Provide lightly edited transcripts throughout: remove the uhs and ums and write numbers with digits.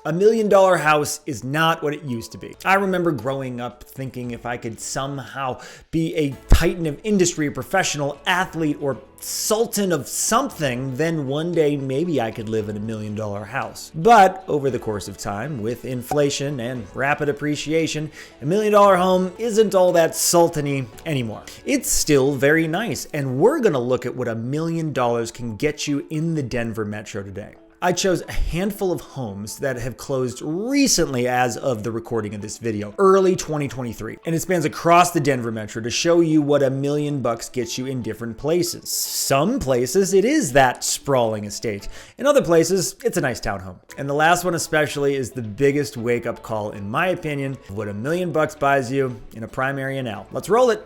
$1 million house is not what it used to be. I remember growing up thinking if I could somehow be a titan of industry, a professional athlete, or sultan of something, then one day maybe I could live in $1 million house. But over the course of time, with inflation and rapid appreciation, $1 million home isn't all that sultany anymore. It's still very nice, and we're gonna look at what $1 million can get you in the Denver metro today. I chose a handful of homes that have closed recently as of the recording of this video, early 2023. And it spans across the Denver metro to show you what $1 million gets you in different places. Some places it is that sprawling estate. In other places, it's a nice townhome. And the last one especially is the biggest wake-up call, in my opinion, of what $1 million buys you in a prime area now. Let's roll it.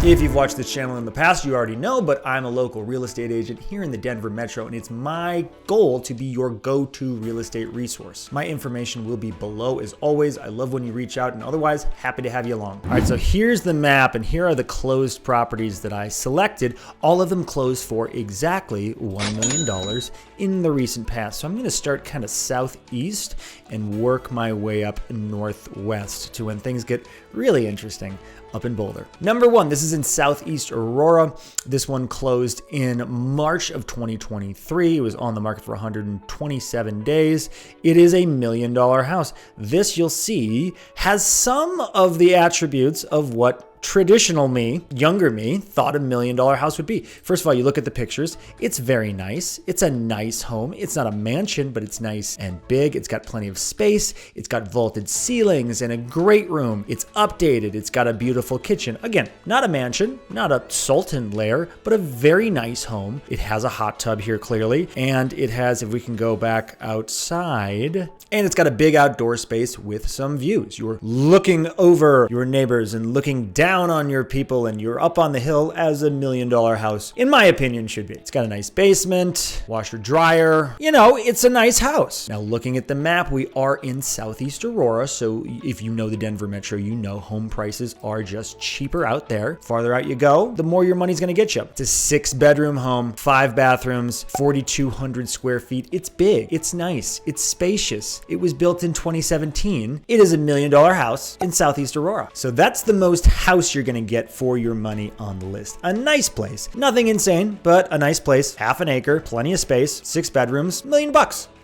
If you've watched this channel in the past, you already know, but I'm a local real estate agent here in the Denver metro, and it's my goal to be your go-to real estate resource. My information will be below as always. I love when you reach out, and otherwise, happy to have you along. All right, so here's the map, and here are the closed properties that I selected. All of them closed for exactly $1 million in the recent past. So I'm gonna start kind of southeast and work my way up northwest to when things get really interesting up in Boulder. Number one, this is in Southeast Aurora. This one closed in March of 2023. It was on the market for 127 days. It is $1 million house. This, you'll see, has some of the attributes of what traditional me, younger me, thought $1 million house would be. First of all, you look at the pictures. It's very nice. It's a nice home. It's not a mansion, but it's nice and big. It's got plenty of space. It's got vaulted ceilings and a great room. It's updated. It's got a beautiful kitchen. Again, not a mansion, not a sultan lair, but a very nice home. It has a hot tub here clearly, and it has, if we can go back outside, and it's got a big outdoor space with some views. You're looking over your neighbors and looking down on your people, and you're up on the hill as $1 million house, in my opinion, should be. It's got a nice basement, washer dryer. You know, it's a nice house. Now, looking at the map, we are in Southeast Aurora, so if you know the Denver metro, you know home prices are just cheaper out there. Farther out you go, the more your money's gonna get you. It's a 6-bedroom home, 5 bathrooms, 4,200 square feet. It's big, it's nice, it's spacious. It was built in 2017. It is $1 million house in Southeast Aurora. So that's the most house you're gonna get for your money on the list. A nice place. Nothing insane, but a nice place. Half an acre, plenty of space, 6 bedrooms, $1 million.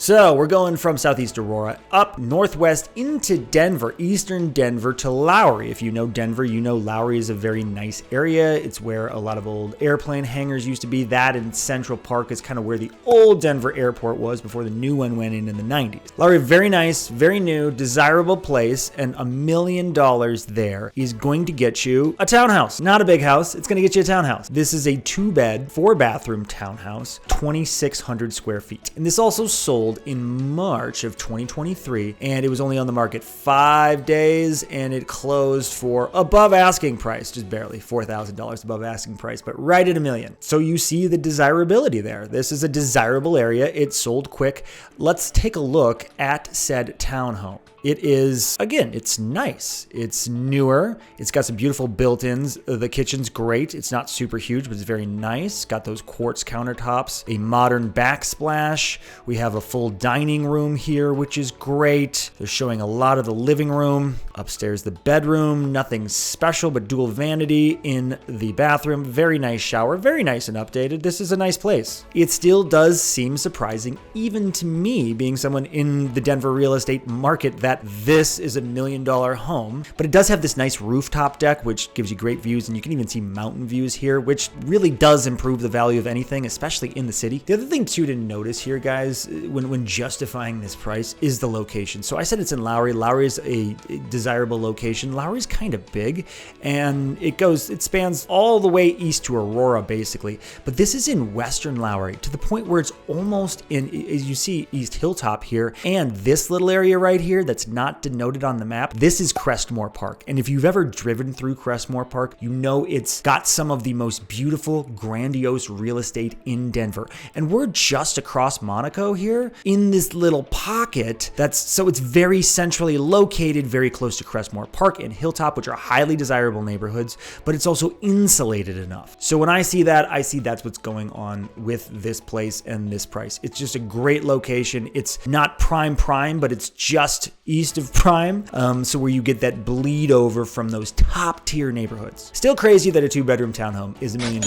So we're going from Southeast Aurora up northwest into Denver, eastern Denver to Lowry. If you know Denver, you know Lowry is a very nice area. It's where a lot of old airplane hangars used to be. That and Central Park is kind of where the old Denver airport was before the new one went in the 90s. Lowry, very nice, very new, desirable place, and $1 million there is going to get you a townhouse. Not a big house, it's gonna get you a townhouse. This is a 2-bed, 4-bathroom townhouse, 2,600 square feet. And this also sold in March of 2023, and it was only on the market 5 days, and it closed for above asking price, just barely $4,000 above asking price, but right at $1 million. So you see the desirability there. This is a desirable area. It sold quick. Let's take a look at said townhome. It is, again, it's nice. It's newer. It's got some beautiful built-ins. The kitchen's great. It's not super huge, but it's very nice. Got those quartz countertops, a modern backsplash. We have a full dining room here, which is great. They're showing a lot of the living room. Upstairs, the bedroom. Nothing special, but dual vanity in the bathroom. Very nice shower. Very nice and updated. This is a nice place. It still does seem surprising, even to me, being someone in the Denver real estate market, that this is $1 million home, but it does have this nice rooftop deck, which gives you great views, and you can even see mountain views here, which really does improve the value of anything, especially in the city. The other thing too to notice here, guys, when justifying this price is the location. So I said it's in Lowry. Lowry is a desirable location. Lowry's kind of big, and it spans all the way east to Aurora, basically, but this is in western Lowry, to the point where it's almost in, as you see, East Hilltop here, and this little area right here that's that's not denoted on the map, this is Crestmore Park. And if you've ever driven through Crestmore Park, you know it's got some of the most beautiful, grandiose real estate in Denver. And we're just across Monaco here in this little pocket so it's very centrally located, very close to Crestmore Park and Hilltop, which are highly desirable neighborhoods, but it's also insulated enough. So when I see that, I see that's what's going on with this place and this price. It's just a great location. It's not prime, but it's just east of prime. So where you get that bleed over from those top tier neighborhoods. Still crazy that a 2-bedroom townhome is $1 million.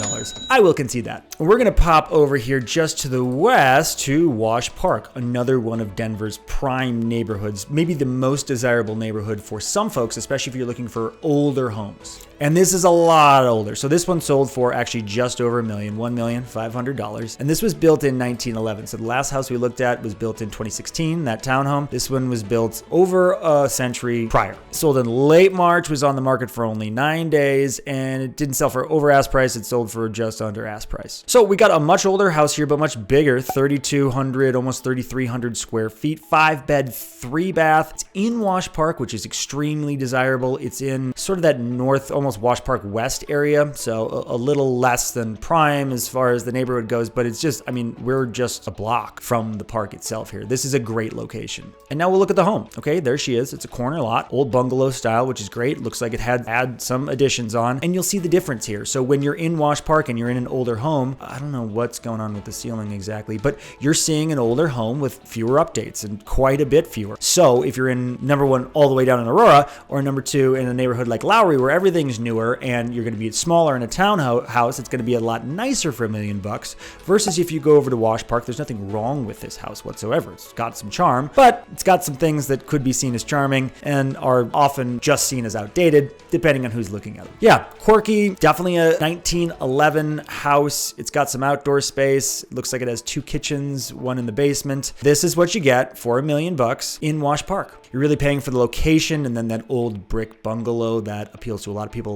I will concede that. We're gonna pop over here just to the west to Wash Park, another one of Denver's prime neighborhoods, maybe the most desirable neighborhood for some folks, especially if you're looking for older homes. And this is a lot older. So this one sold for actually just over $1 million, $1,500,000. And this was built in 1911. So the last house we looked at was built in 2016, that townhome. This one was built over a century prior. Sold in late March, was on the market for only 9 days, and it didn't sell for over ask price. It sold for just under ask price. So we got a much older house here, but much bigger, 3,200, almost 3,300 square feet, 5-bed, 3-bath. It's in Wash Park, which is extremely desirable. It's in sort of that north, almost Wash Park West area, so a little less than prime as far as the neighborhood goes, but it's just, I mean, we're just a block from the park itself here. This is a great location. And now we'll look at the home. Okay, there she is. It's a corner lot, old bungalow style, which is great. Looks like it had some additions on, and you'll see the difference here. So when you're in Wash Park and you're in an older home, I don't know what's going on with the ceiling exactly, but you're seeing an older home with fewer updates and quite a bit fewer. So if you're in number one all the way down in Aurora, or number two in a neighborhood like Lowry where everything's newer and you're going to be smaller in a townhouse, it's going to be a lot nicer for $1 million versus if you go over to Wash Park, there's nothing wrong with this house whatsoever. It's got some charm, but it's got some things that could be seen as charming and are often just seen as outdated depending on who's looking at it. Yeah, quirky, definitely a 1911 house. It's got some outdoor space. It looks like it has 2 kitchens, one in the basement. This is what you get for $1 million in Wash Park. You're really paying for the location and then that old brick bungalow that appeals to a lot of people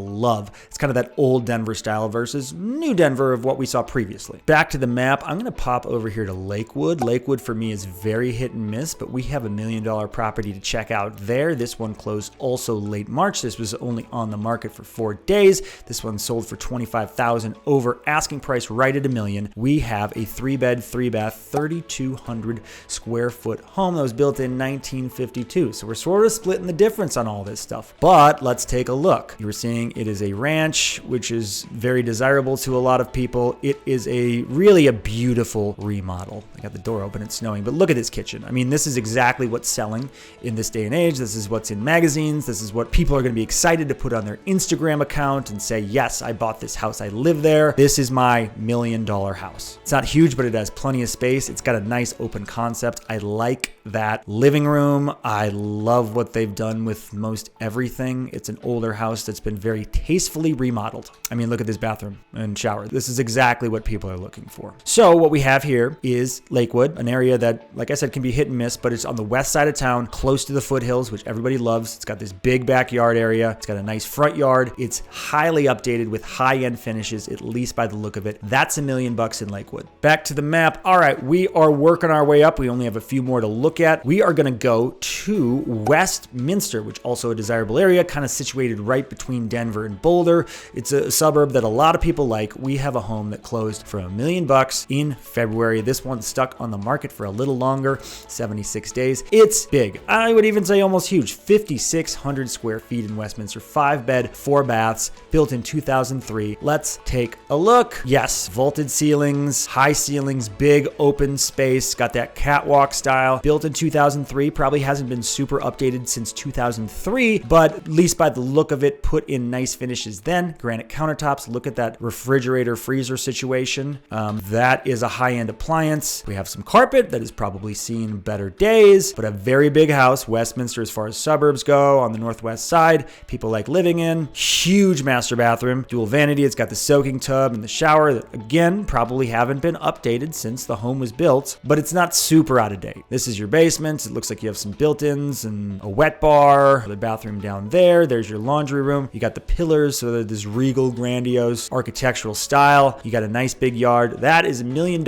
love. It's kind of that old Denver style versus new Denver of what we saw previously. Back to the map, I'm gonna pop over here to Lakewood. Lakewood for me is very hit and miss, but we have $1 million property to check out there. This one closed also late March. This was only on the market for 4 days. This one sold for $25,000 over asking price, right at $1 million. We have a 3-bed, 3-bath, 3,200 square foot home that was built in 1952. So we're sort of splitting the difference on all this stuff, but let's take a look. You were seeing it is a ranch, which is very desirable to a lot of people. It is really a beautiful remodel. I got the door open, it's snowing, but look at this kitchen. I mean, this is exactly what's selling in this day and age. This is what's in magazines. This is what people are going to be excited to put on their Instagram account and say, yes, I bought this house. I live there. This is my $1 million house. It's not huge, but it has plenty of space. It's got a nice open concept. I like that living room. I love what they've done with most everything. It's an older house that's been very tastefully remodeled. I mean, look at this bathroom and shower. This is exactly what people are looking for. So what we have here is Lakewood, an area that, like I said, can be hit and miss, but it's on the west side of town, close to the foothills, which everybody loves. It's got this big backyard area. It's got a nice front yard. It's highly updated with high-end finishes, at least by the look of it. That's $1 million in Lakewood. Back to the map. All right, we are working our way up. We only have a few more to look at. We are going to go to Westminster, which also a desirable area, kind of situated right between Denver and Boulder. It's a suburb that a lot of people like. We have a home that closed for $1 million in February. This one's stuck on the market for a little longer, 76 days. It's big. I would even say almost huge. 5,600 square feet in Westminster, 5-bed, 4 baths, built in 2003. Let's take a look. Yes, vaulted ceilings, high ceilings, big open space, got that catwalk style, built in 2003, probably hasn't been super updated since 2003, but at least by the look of it, put in nice finishes then. Granite countertops, look at that refrigerator freezer situation. That is a high-end appliance. We have some carpet that has probably seen better days, but a very big house. Westminster, as far as suburbs go, on the northwest side, people like living in. Huge master bathroom, dual vanity. It's got the soaking tub and the shower that, again, probably haven't been updated since the home was built, but it's not super out of date. This is your basement. It looks like you have some built-ins and a wet bar, the bathroom down there. There's your laundry room. You got the pillars, so they're this regal, grandiose architectural style. You got a nice big yard. That is $1 million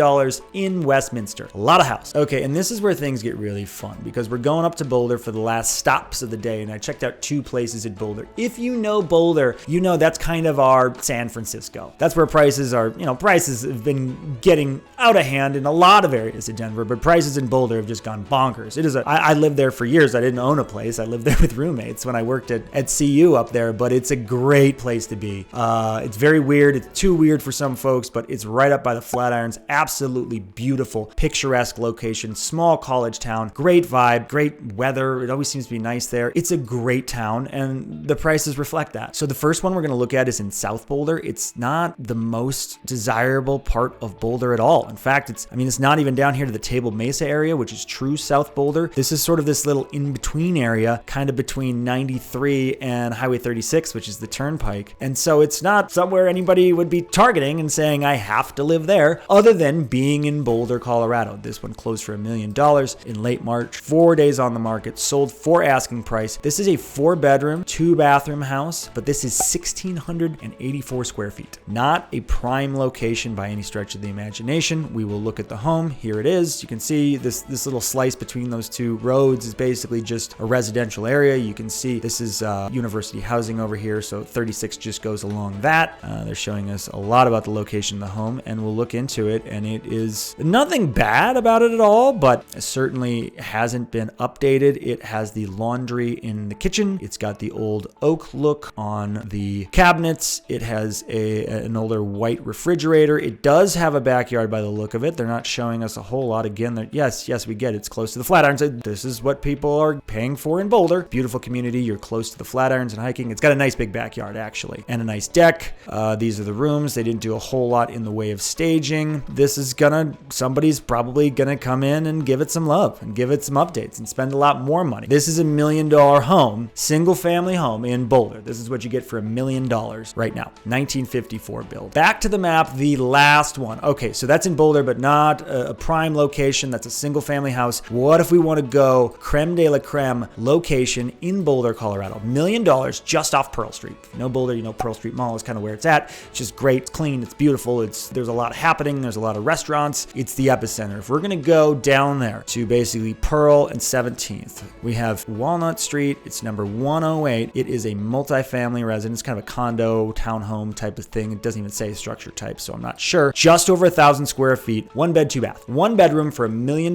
in Westminster. A lot of house. Okay, and this is where things get really fun because we're going up to Boulder for the last stops of the day, and I checked out 2 places in Boulder. If you know Boulder, you know that's kind of our San Francisco. That's where prices are, prices have been getting out of hand in a lot of areas in Denver, but prices in Boulder have just gone bonkers. I lived there for years. I didn't own a place. I lived there with roommates when I worked at CU up there, but it's a great place to be. It's very weird. It's too weird for some folks, but it's right up by the Flatirons. Absolutely beautiful, picturesque location, small college town, great vibe, great weather. It always seems to be nice there. It's a great town, and the prices reflect that. So the first one we're going to look at is in South Boulder. It's not the most desirable part of Boulder at all. In fact, it's not even down here to the Table Mesa area, which is true South Boulder. This is sort of this little in-between area, kind of between 93 and Highway 36, which is the turnpike. And so it's not somewhere anybody would be targeting and saying, I have to live there, other than being in Boulder, Colorado. This one closed for $1 million in late March. 4 days on the market, sold for asking price. This is a 4-bedroom, 2-bathroom house, but this is 1,684 square feet. Not a prime location by any stretch of the imagination. We will look at the home. Here it is. You can see this little slice between those 2 roads is basically just a residential area. You can see this is university housing over here, so 36 just goes along that. They're showing us a lot about the location of the home, and we'll look into it, and it is nothing bad about it at all, but it certainly hasn't been updated. It has the laundry in the kitchen. It's got the old oak look on the cabinets. It has an older white refrigerator. It does have a backyard by the look of it. They're not showing us a whole lot. Again, yes, we get it. It's close to the Flatirons. This is what people are paying for in Boulder. Beautiful community. You're close to the Flatirons and hiking. It's got a nice big backyard, actually, and a nice deck. These are the rooms. They didn't do a whole lot in the way of staging. Somebody's probably gonna come in and give it some love and give it some updates and spend a lot more money. This is $1 million home, single family home in Boulder. This is what you get for $1 million right now. 1954 build. Back to the map, the last one. Okay, so that's in Boulder, but not a prime location. That's a single family house. What if we want to go creme de la creme location in Boulder, Colorado? $1 million just off Pearl Street. If you know Boulder, you know Pearl Street Mall is kind of where it's at. It's just great. It's clean. It's beautiful. There's a lot happening. There's a lot of restaurants. It's the epicenter. If we're going to go down there to basically Pearl and 17th, we have Walnut Street. It's number 108. It is a multifamily residence, kind of a condo, townhome type of thing. It doesn't even say structure type, so I'm not sure. Just over 1,000 square feet, 1 bed, 2 bath, 1 bedroom for $1 million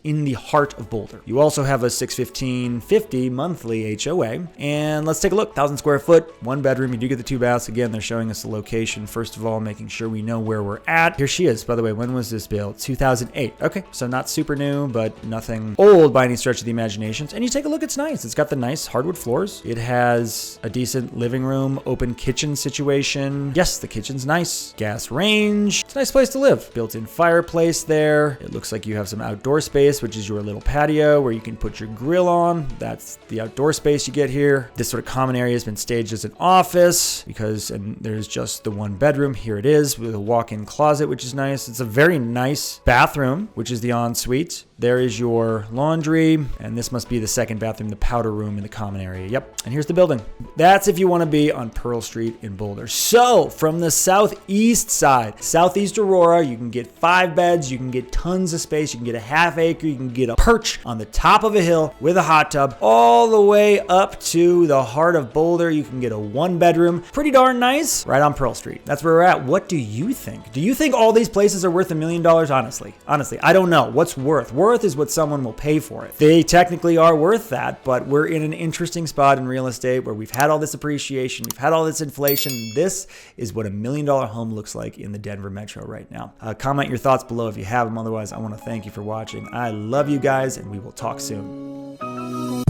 in the heart of Boulder. You also have a $615.50 monthly HOA, and let's take a look. 1,000 square foot, 1 bedroom. You do get the 2 baths. Again, they're showing us the location. First of all, making sure we know where we're at. Here she is. By the way, when was this built? 2008. Okay, so not super new, but nothing old by any stretch of the imagination. And you take a look, it's nice. It's got the nice hardwood floors. It has a decent living room, open kitchen situation. Yes, the kitchen's nice. Gas range. It's a nice place to live. Built-in fireplace there. It looks like you have some outdoor space, which is your little patio where you can put your grill on. That's the outdoor space you get here. This sort of common area has been staged as an office and there's just the 1 bedroom. Here it is with a walk-in closet, which is nice. It's a very nice bathroom, which is the ensuite. There is your laundry, and this must be the 2nd bathroom, the powder room in the common area. Yep, and here's the building. That's if you want to be on Pearl Street in Boulder. So, from the southeast side, southeast Aurora, you can get 5 beds, you can get tons of space, you can get a half acre, you can get a perch on the top of a hill with a hot tub, all the way up to the heart of Boulder. You can get a 1 bedroom, pretty darn nice, right on Pearl Street. That's where we're at. What do you think? Do you think all these places are worth $1 million? Honestly, I don't know. What's worth? Worth is what someone will pay for it. They technically are worth that, but we're in an interesting spot in real estate where we've had all this appreciation, we've had all this inflation. This is what $1 million home looks like in the Denver metro right now. Comment your thoughts below if you have them. Otherwise, I want to thank you for watching. I love you guys, and we will talk soon.